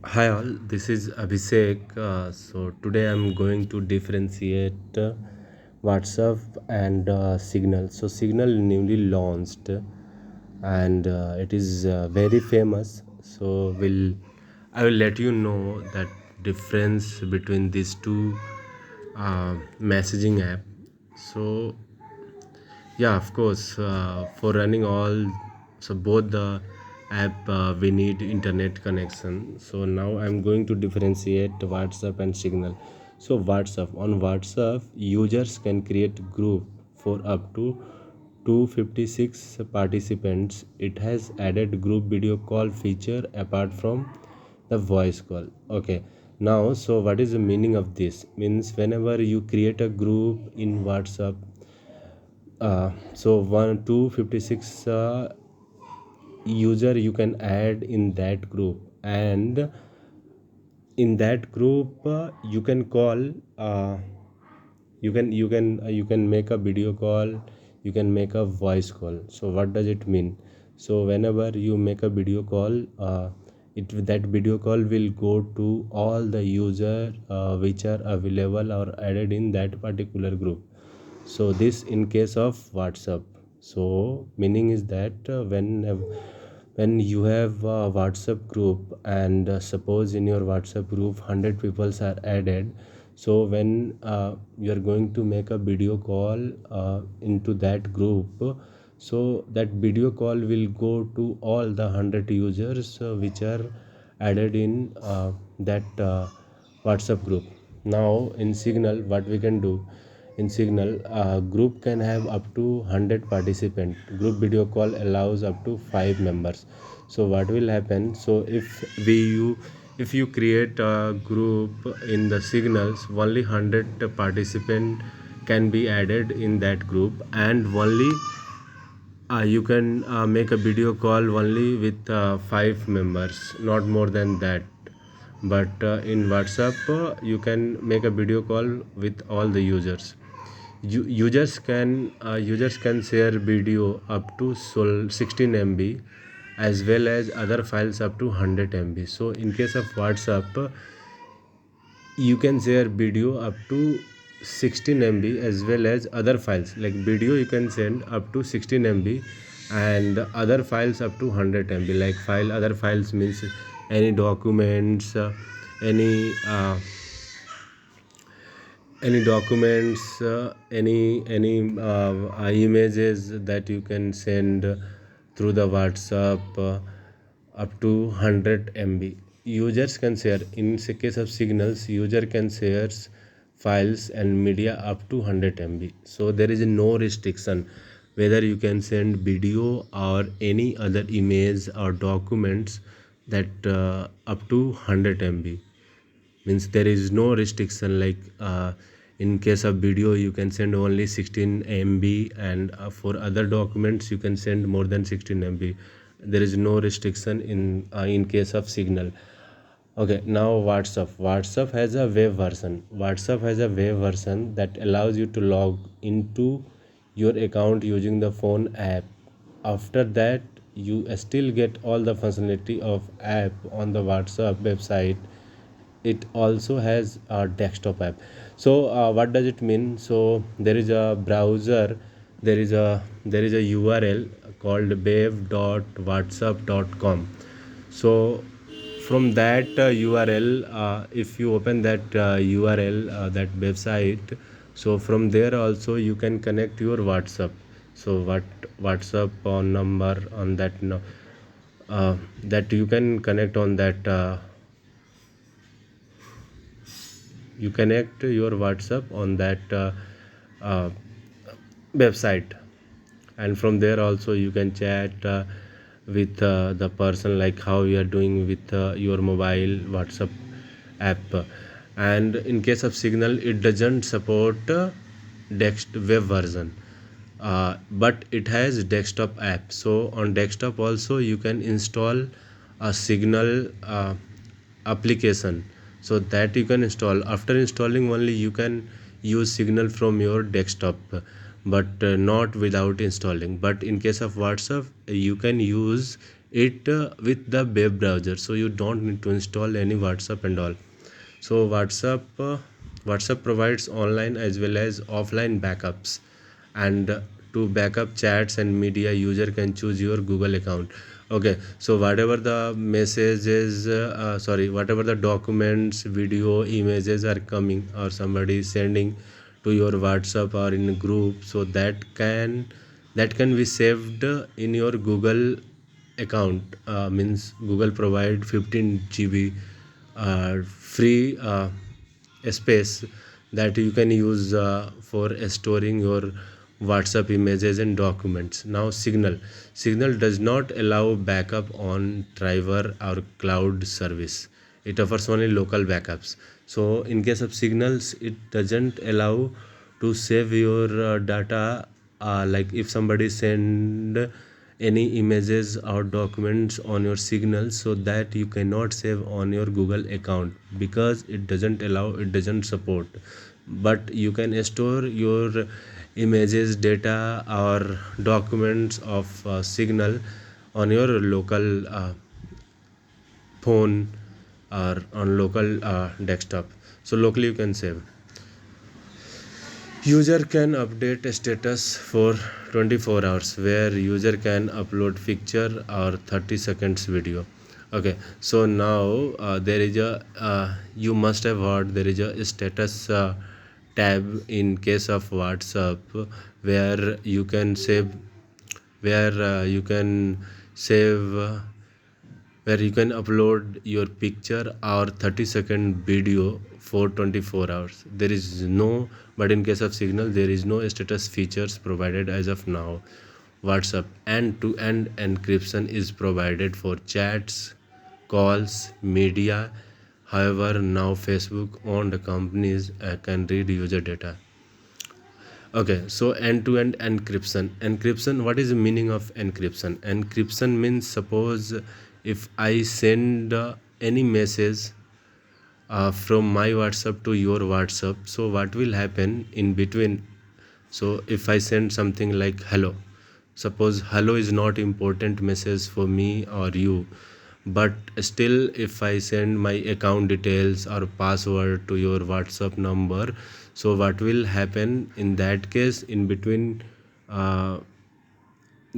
Hi all, this is Abhishek. So today I'm going to differentiate WhatsApp and Signal. So Signal newly launched and it is very famous. So I will let you know that difference between these two messaging app. So yeah, of course. For running all, so both the app we need internet connection. So now I'm going to differentiate WhatsApp and Signal. So WhatsApp, users can create group for up to 256 participants. It has added group video call feature apart from the voice call. Okay. Now, so what is the meaning of this? Means whenever you create a group in WhatsApp, so 1256 user you can add in that group, and in that group you can call, you can make a video call, you can make a voice call. So what does it mean? So whenever you make a video call, that video call will go to all the user which are available or added in that particular group. So this in case of WhatsApp. So meaning is that when you have a WhatsApp group, and suppose in your WhatsApp group 100 people are added. So when you are going to make a video call into that group, so that video call will go to all the 100 users which are added in that WhatsApp group. Now in Signal, what we can do? In Signal, a group can have up to 100 participants. Group video call allows up to 5 members. So what will happen? So if you create a group in the Signals, only 100 participant can be added in that group, and only you can make a video call only with 5 members, not more than that. But in WhatsApp, you can make a video call with all the users. Users can share video up to 16 MB, as well as other files up to 100 MB. So in case of WhatsApp, you can share video up to 16 MB, as well as other files like video you can send up to 16 MB, and other files up to 100 MB. Like file other files means any documents, any documents, any images that you can send through the WhatsApp up to 100 MB. Users can share. In case of Signals, user can share files and media up to 100 MB. So there is no restriction whether you can send video or any other image or documents that up to 100 MB. Means there is no restriction. Like in case of video you can send only 16 MB, and for other documents you can send more than 16 MB. There is no restriction in case of Signal. Okay, now WhatsApp has a web version. WhatsApp has a web version that allows you to log into your account using the phone app. After that, you still get all the functionality of app on the WhatsApp website. It also has a desktop app. So what does it mean? So there is a browser, there is a URL called web.whatsapp.com. So from that URL, if you open that URL, that website, so from there also you can connect your WhatsApp. So what WhatsApp on number on that that you can connect on that, you connect your WhatsApp on that uh, website, and from there also you can chat with the person, like how you are doing with your mobile WhatsApp app. And in case of Signal, it doesn't support web version, but it has desktop app. So on desktop also you can install a Signal application, so that you can install. After installing only you can use Signal from your desktop, but not without installing. But in case of WhatsApp, you can use it with the web browser, so you don't need to install any WhatsApp and all. So WhatsApp provides online as well as offline backups, and to backup chats and media, user can choose your Google account. Okay, so whatever the messages, whatever the documents, video, images are coming, or somebody is sending to your WhatsApp or in a group, so that can be saved in your Google account. Means Google provide 15 GB free space that you can use for storing your WhatsApp images and documents. Now Signal does not allow backup on driver or cloud service. It offers only local backups. So in case of Signals, it doesn't allow to save your data. Like if somebody send any images or documents on your Signal, so that you cannot save on your Google account, because it doesn't allow, it doesn't support. But you can store your images, data, or documents of Signal on your local phone or on local desktop. So locally you can save. User can update status for 24 hours, where user can upload picture or 30 seconds video. Okay, so now there is a you must have heard there is a status tab in case of WhatsApp, where you can save, where you can save where you can upload your picture or 30-second video for 24 hours. There is no, but in case of Signal, there is no status features provided as of now. WhatsApp end-to-end encryption is provided for chats, calls, media. However, now Facebook owned companies can read user data. Okay, so end-to-end encryption. Encryption, what is the meaning of encryption? Encryption means, suppose if I send any message from my WhatsApp to your WhatsApp, so what will happen in between? So if I send something like hello, suppose hello is not important message for me or you, but still if I send my account details or password to your WhatsApp number, so what will happen in that case? In between uh,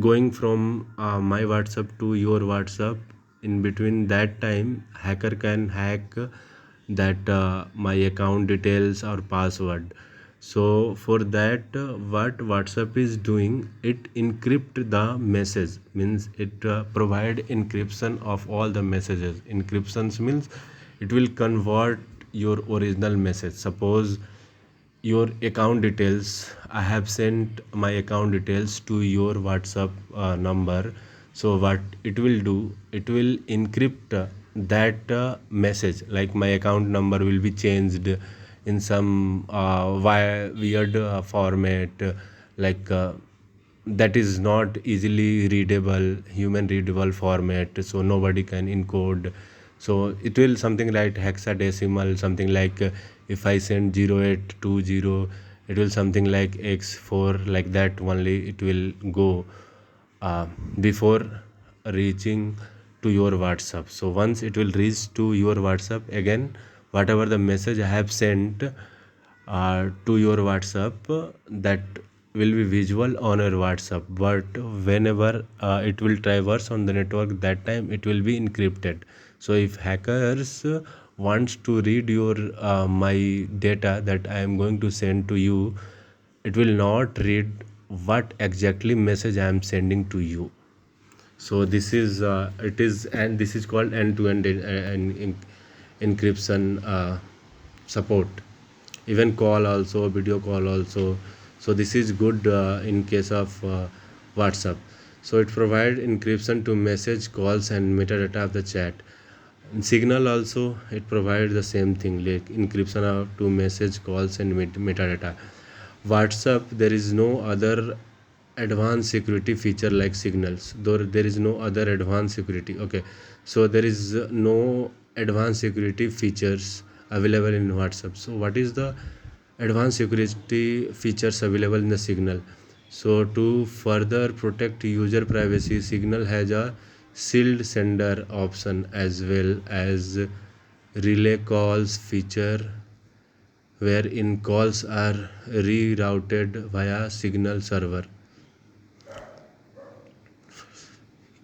going from my WhatsApp to your WhatsApp, in between that time, hacker can hack that my account details or password. So for that, what WhatsApp is doing, it encrypt the message, means it provide encryption of all the messages. Encryptions means it will convert your original message. Suppose your account details, I have sent my account details to your WhatsApp number. So what it will do, it will encrypt that message, like my account number will be changed in some weird format, like that is not easily readable, human readable format, so nobody can encode. So it will something like hexadecimal, something like if I send 0820, it will something like x4, like that only it will go uh, before reaching to your WhatsApp. So once it will reach to your WhatsApp, again whatever the message I have sent to your WhatsApp, that will be visual on your WhatsApp. But whenever it will traverse on the network, that time it will be encrypted. So if hackers wants to read your my data that I am going to send to you, it will not read what exactly message I am sending to you. So this is it is, and this is called end-to-end encryption support. Even call also, video call also. So this is good in case of WhatsApp. So it provides encryption to message, calls, and metadata of the chat. In Signal also it provides the same thing, like encryption to message, calls, and metadata. WhatsApp, there is no other advanced security feature like Signals, though there is no other advanced security. Okay, so there is no advanced security features available in WhatsApp. So what is the advanced security features available in the Signal? So to further protect user privacy, Signal has a sealed sender option as well as relay calls feature wherein calls are rerouted via Signal server.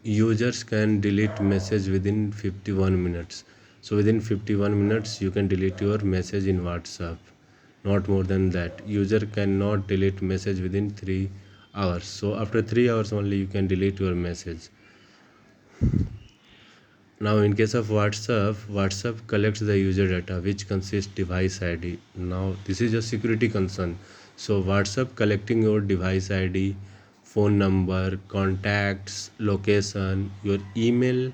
Users can delete message within 51 minutes. So within 51 minutes you can delete your message in WhatsApp. Not more than that. User cannot delete message within 3 hours. So after 3 hours only you can delete your message. Now in case of WhatsApp, WhatsApp collects the user data which consists device ID. Now this is a security concern. So WhatsApp collecting your device ID, phone number, contacts, location, your email,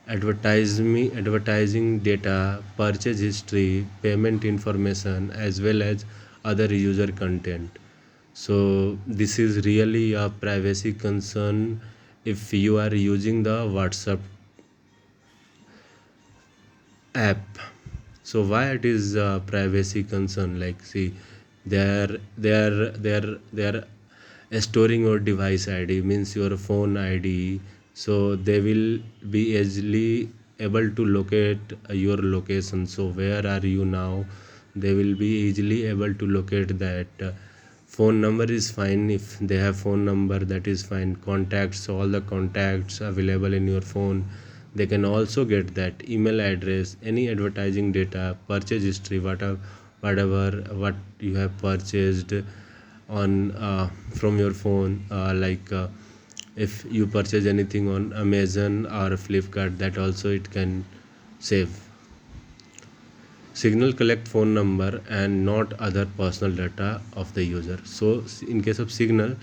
advertising data, purchase history, payment information as well as other user content. So this is really a privacy concern if you are using the WhatsApp app. So why it is a privacy concern? Like, see, they are storing your device ID, means your phone ID. So they will be easily able to locate your location. So where are you now? They will be easily able to locate that. Phone number is fine. If they have phone number, that is fine. Contacts, all the contacts available in your phone, they can also get that. Email address, any advertising data, purchase history, whatever what you have purchased on from your phone, if you purchase anything on Amazon or Flipkart, that also it can save. Signal collect phone number and not other personal data of the user. So in case of Signal,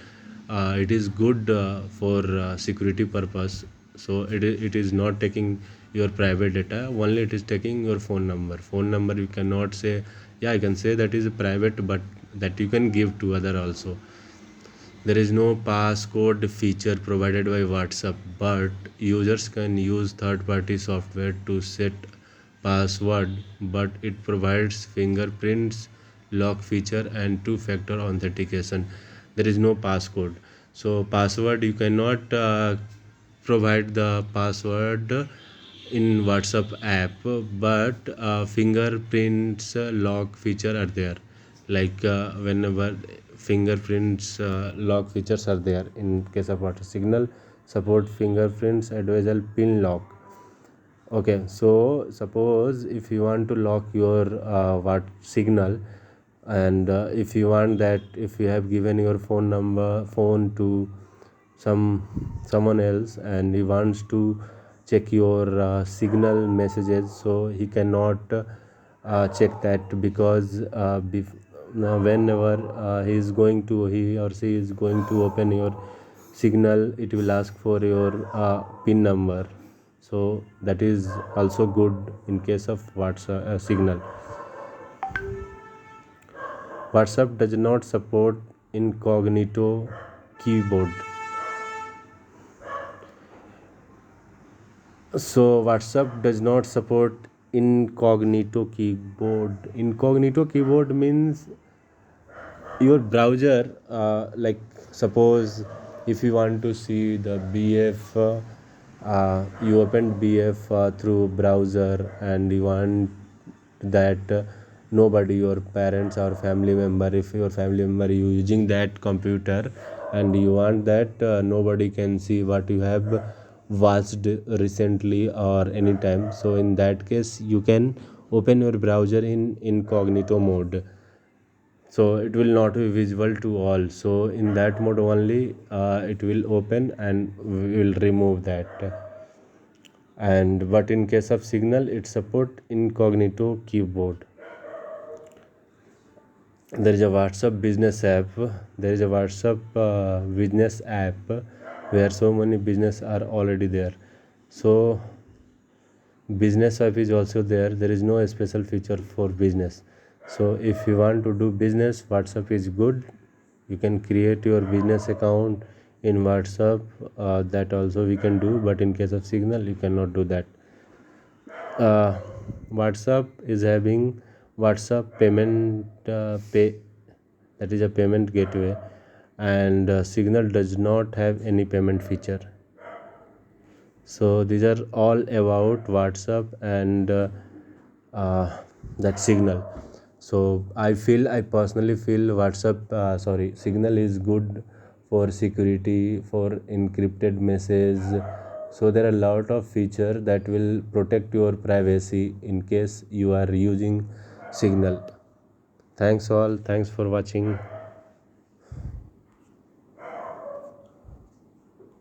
it is good for security purpose. So it is not taking your private data, only it is taking your phone number. You cannot say, yeah, I can say that is private, but that you can give to other also. There is no passcode feature provided by WhatsApp, but users can use third-party software to set password, but it provides fingerprints, lock feature, and two-factor authentication. There is no passcode. So password you cannot provide the password in WhatsApp app, but fingerprints lock feature are there. Like whenever fingerprints lock features are there in case of WhatsApp. Signal support fingerprints advisable pin lock. Okay, so suppose if you want to lock your what Signal, and if you want that, if you have given your phone to someone else and he wants to check your Signal messages, so he cannot check that, because whenever he or she is going to open your Signal, it will ask for your pin number. So that is also good in case of WhatsApp Signal. WhatsApp does not support incognito keyboard. So WhatsApp does not support incognito keyboard. Incognito keyboard means your browser, like suppose if you want to see the BF, you opened BF through browser, and you want that nobody, your parents or family member, if your family member you using that computer, and you want that nobody can see what you have watched recently or anytime, so in that case you can open your browser in incognito mode, so it will not be visible to all. So in that mode only it will open and we will remove that. And but in case of Signal, it support incognito keyboard. There is a WhatsApp business app. There is a WhatsApp business app where so many business are already there. So business app is also there. There is no special feature for business. So if you want to do business, WhatsApp is good. You can create your business account in WhatsApp. That also we can do, but in case of Signal, you cannot do that. uh, WhatsApp is having WhatsApp payment pay, that is a payment gateway, and Signal does not have any payment feature. So these are all about WhatsApp and uh, that Signal. So I personally feel WhatsApp, Signal is good for security, for encrypted message. So there are a lot of feature that will protect your privacy in case you are using Signal. Thanks all, thanks for watching.